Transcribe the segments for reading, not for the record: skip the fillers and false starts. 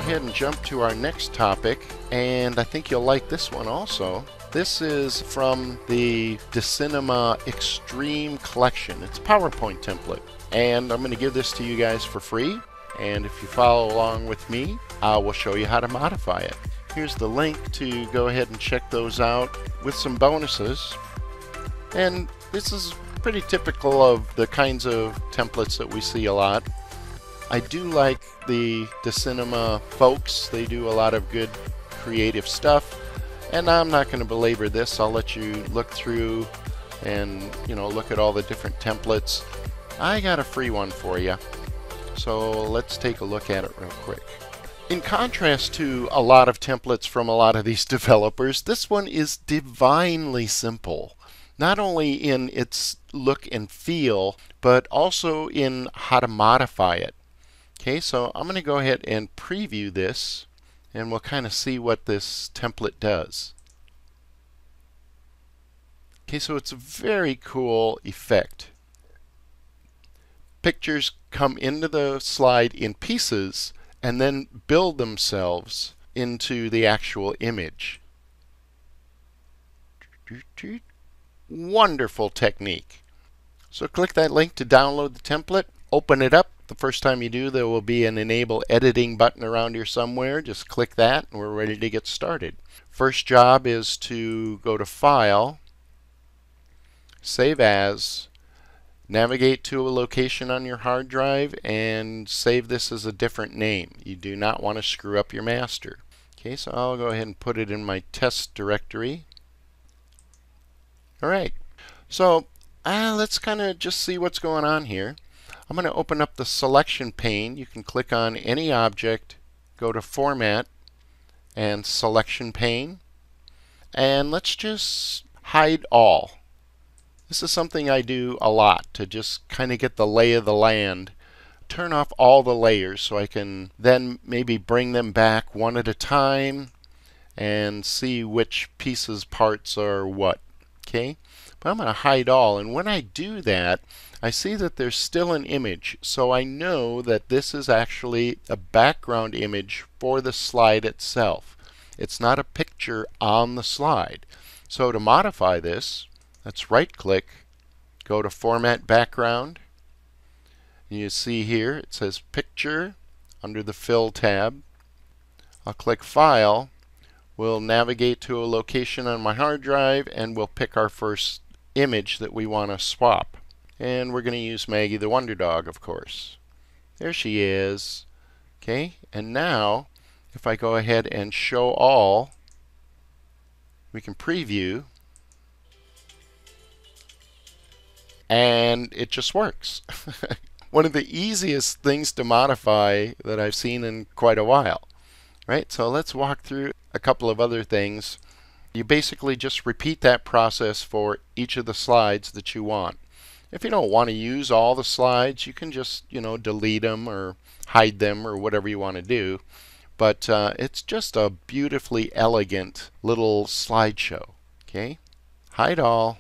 ahead and jump to our next topic, and I think you'll like this one also. This is from the Decinema Extreme Collection. It's a PowerPoint template, and I'm going to give this to you guys for free. And if you follow along with me, I will show you how to modify it. Here's the link to go ahead and check those out with some bonuses. And this is pretty typical of the kinds of templates that we see a lot. I do like the Decinema folks. They do a lot of good creative stuff. And I'm not going to belabor this. I'll let you look through and look at all the different templates. I got a free one for you. So let's take a look at it real quick. In contrast to a lot of templates from a lot of these developers, this one is divinely simple. Not only in its look and feel, but also in how to modify it. Okay, so I'm going to go ahead and preview this, and we'll kind of see what this template does. Okay, so it's a very cool effect. Pictures come into the slide in pieces and then build themselves into the actual image. Wonderful technique. So click that link to download the template, open it up. The first time you do, there will be an Enable Editing button around here somewhere. Just click that and we're ready to get started. First job is to go to File, Save As, navigate to a location on your hard drive, and save this as a different name. You do not want to screw up your master. Okay, so I'll go ahead and put it in my test directory. Alright, so let's kind of just see what's going on here. I'm going to open up the selection pane. You can click on any object, go to Format, and Selection Pane. And let's just hide all. This is something I do a lot to just kind of get the lay of the land. Turn off all the layers so I can then maybe bring them back one at a time and see which pieces, parts are what. Okay? But I'm going to hide all, and when I do that, I see that there's still an image, so I know that this is actually a background image for the slide itself. It's not a picture on the slide. So to modify this, let's right-click, go to Format Background. You see here it says Picture under the Fill tab. I'll click File. We'll navigate to a location on my hard drive, and we'll pick our first image that we want to swap. And we're going to use Maggie the Wonder Dog, of course. There she is. Okay, and now if I go ahead and show all, we can preview, and it just works. One of the easiest things to modify that I've seen in quite a while. Right, so let's walk through a couple of other things. You basically just repeat that process for each of the slides that you want. If you don't want to use all the slides, you can just, delete them or hide them or whatever you want to do. But it's just a beautifully elegant little slideshow. Okay, hide all.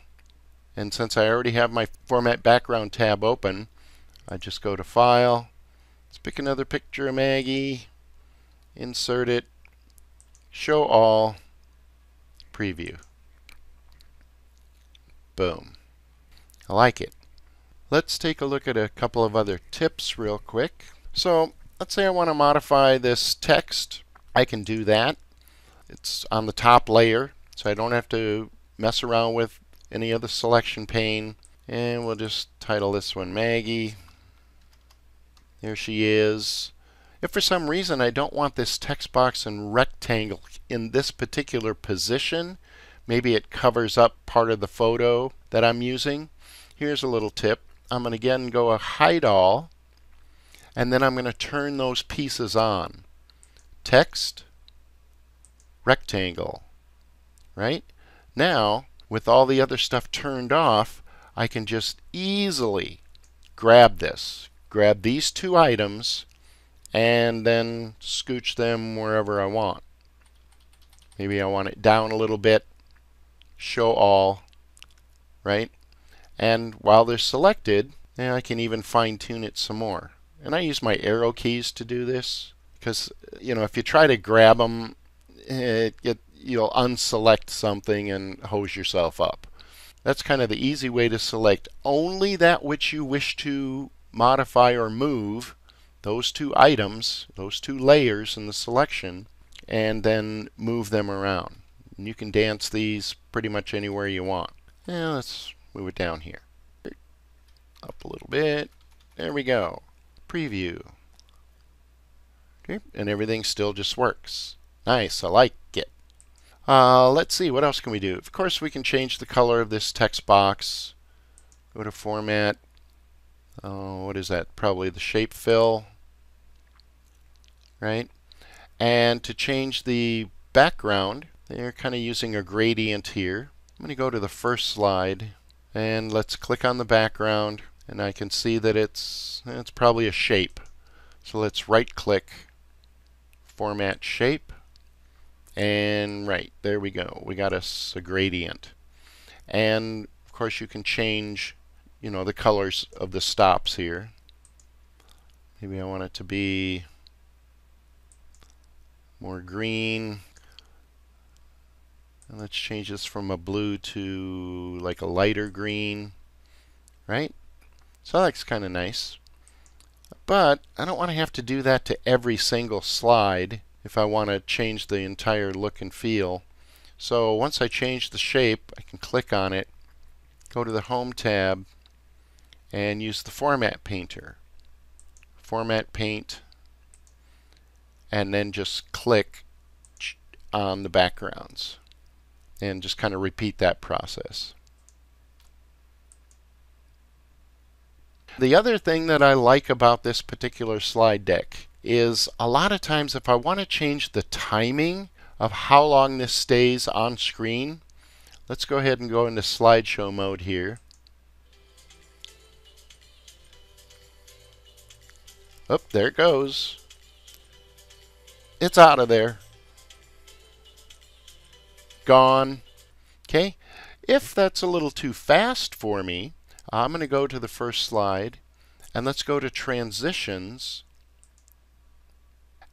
And since I already have my Format Background tab open, I just go to File. Let's pick another picture of Maggie. Insert it. Show all. Preview. Boom. I like it. Let's take a look at a couple of other tips real quick. So let's say I want to modify this text. I can do that. It's on the top layer, so I don't have to mess around with any of the selection pane. And we'll just title this one Maggie. There she is. If for some reason I don't want this text box and rectangle in this particular position, maybe it covers up part of the photo that I'm using, here's a little tip. I'm going to again go hide all, and then I'm going to turn those pieces on. Text, rectangle. Right? Now, with all the other stuff turned off, I can just easily grab this. Grab these two items and then scooch them wherever I want. Maybe I want it down a little bit. Show all. Right? And while they're selected, I can even fine-tune it some more. And I use my arrow keys to do this. because if you try to grab them, you'll unselect something and hose yourself up. That's kind of the easy way to select only that which you wish to modify or move, those two items, those two layers in the selection, and then move them around. And you can dance these pretty much anywhere you want. Now let's move it down here. Up a little bit. There we go. Preview. Okay, and everything still just works. Nice, I like it. Let's see, what else can we do? Of course, we can change the color of this text box. Go to Format. What is that? Probably the shape fill, right? And to change the background, they're kind of using a gradient here. I'm going to go to the first slide, and let's click on the background, and I can see that it's probably a shape. So let's right-click, Format Shape. And right, there we go. We got us a gradient. And of course you can change, the colors of the stops here. Maybe I want it to be more green. And let's change this from a blue to like a lighter green, right? So that looks kind of nice. But I don't want to have to do that to every single slide if I want to change the entire look and feel. So once I change the shape, I can click on it, go to the Home tab, and use the Format Painter. Format Paint, and then just click on the backgrounds. And just kind of repeat that process. The other thing that I like about this particular slide deck is a lot of times if I want to change the timing of how long this stays on screen, let's go ahead and go into slideshow mode here. Oh, there it goes. It's out of there. Gone. Okay. If that's a little too fast for me, I'm going to go to the first slide, and let's go to Transitions.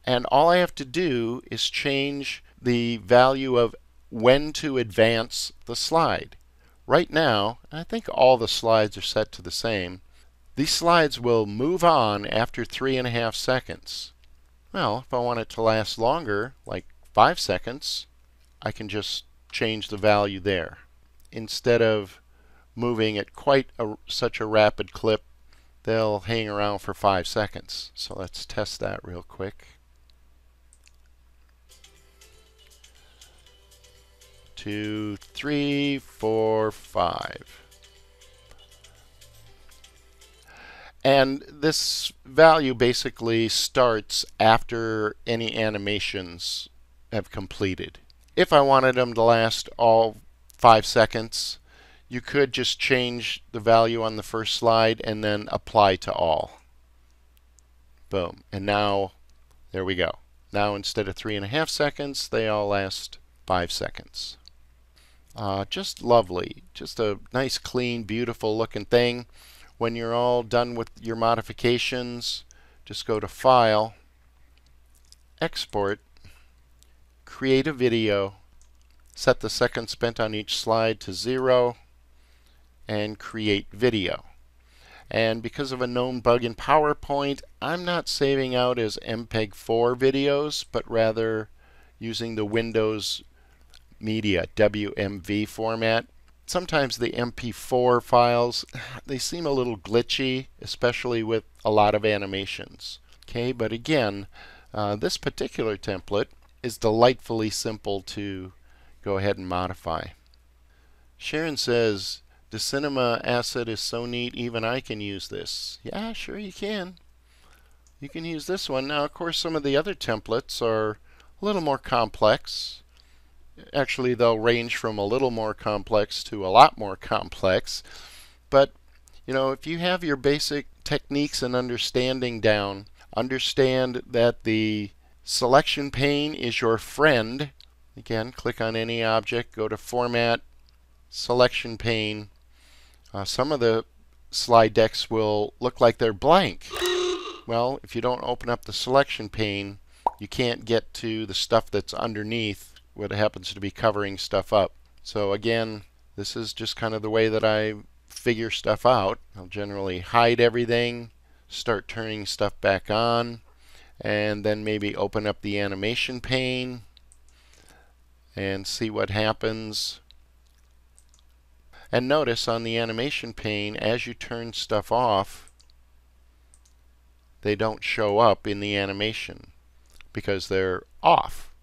And all I have to do is change the value of when to advance the slide. Right now, I think all the slides are set to the same. These slides will move on after 3.5 seconds. Well, if I want it to last longer, like 5 seconds, I can just change the value there. Instead of moving at such a rapid clip, they'll hang around for 5 seconds. So let's test that real quick. 2, 3, 4, 5. And this value basically starts after any animations have completed. If I wanted them to last all 5 seconds, you could just change the value on the first slide and then apply to all. Boom. And now, there we go. Now instead of 3.5 seconds, they all last 5 seconds. Just lovely. Just a nice, clean, beautiful looking thing. When you're all done with your modifications, just go to File, Export, Create a Video, set the seconds spent on each slide to 0, and create video. And because of a known bug in PowerPoint, I'm not saving out as MPEG-4 videos, but rather using the Windows Media WMV format. Sometimes the MP4 files, they seem a little glitchy, especially with a lot of animations. Okay, but again, this particular template is delightfully simple to go ahead and modify. Sharon says, Decinema asset is so neat, even I can use this. Yeah, sure you can. You can use this one. Now, of course, some of the other templates are a little more complex. Actually, they'll range from a little more complex to a lot more complex. But, if you have your basic techniques and understanding down, understand that the selection pane is your friend. Again, click on any object, go to Format, Selection Pane. Some of the slide decks will look like they're blank. Well, if you don't open up the selection pane, you can't get to the stuff that's underneath what happens to be covering stuff up. So again, this is just kind of the way that I figure stuff out. I'll generally hide everything, start turning stuff back on, and then maybe open up the animation pane and see what happens. And notice on the animation pane, as you turn stuff off, they don't show up in the animation because they're off.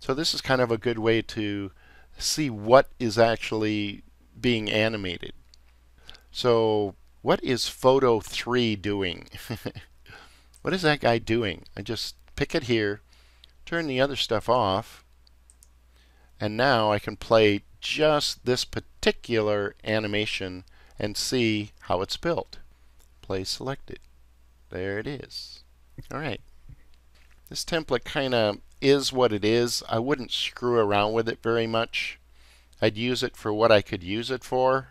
So this is kind of a good way to see what is actually being animated. So what is photo 3 doing? What is that guy doing? I just pick it here, turn the other stuff off, and now I can play just this particular animation and see how it's built. Play selected. There it is. Alright. This template kind of is what it is. I wouldn't screw around with it very much. I'd use it for what I could use it for.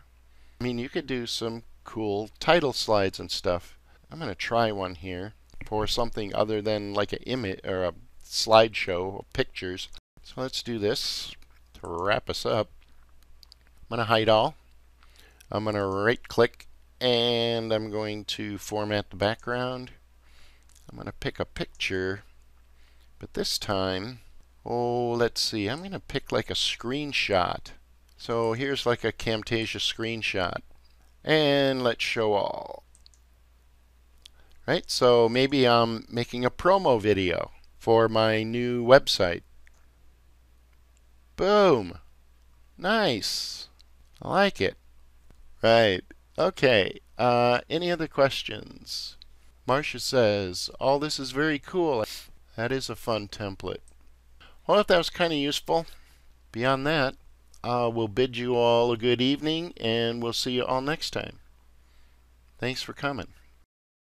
I mean, you could do some cool title slides and stuff. I'm going to try one here for something other than like an image or a slideshow of pictures. So let's do this to wrap us up. I'm going to hide all. I'm going to right click and I'm going to format the background. I'm going to pick a picture, but this time, let's see, I'm going to pick like a screenshot. So here's like a Camtasia screenshot. And let's show all. Right, so maybe I'm making a promo video for my new website. Boom. Nice. I like it. Right. Okay. Any other questions? Marcia says, all this is very cool. That is a fun template. Well, if that was kind of useful, beyond that, we'll bid you all a good evening, and we'll see you all next time. Thanks for coming.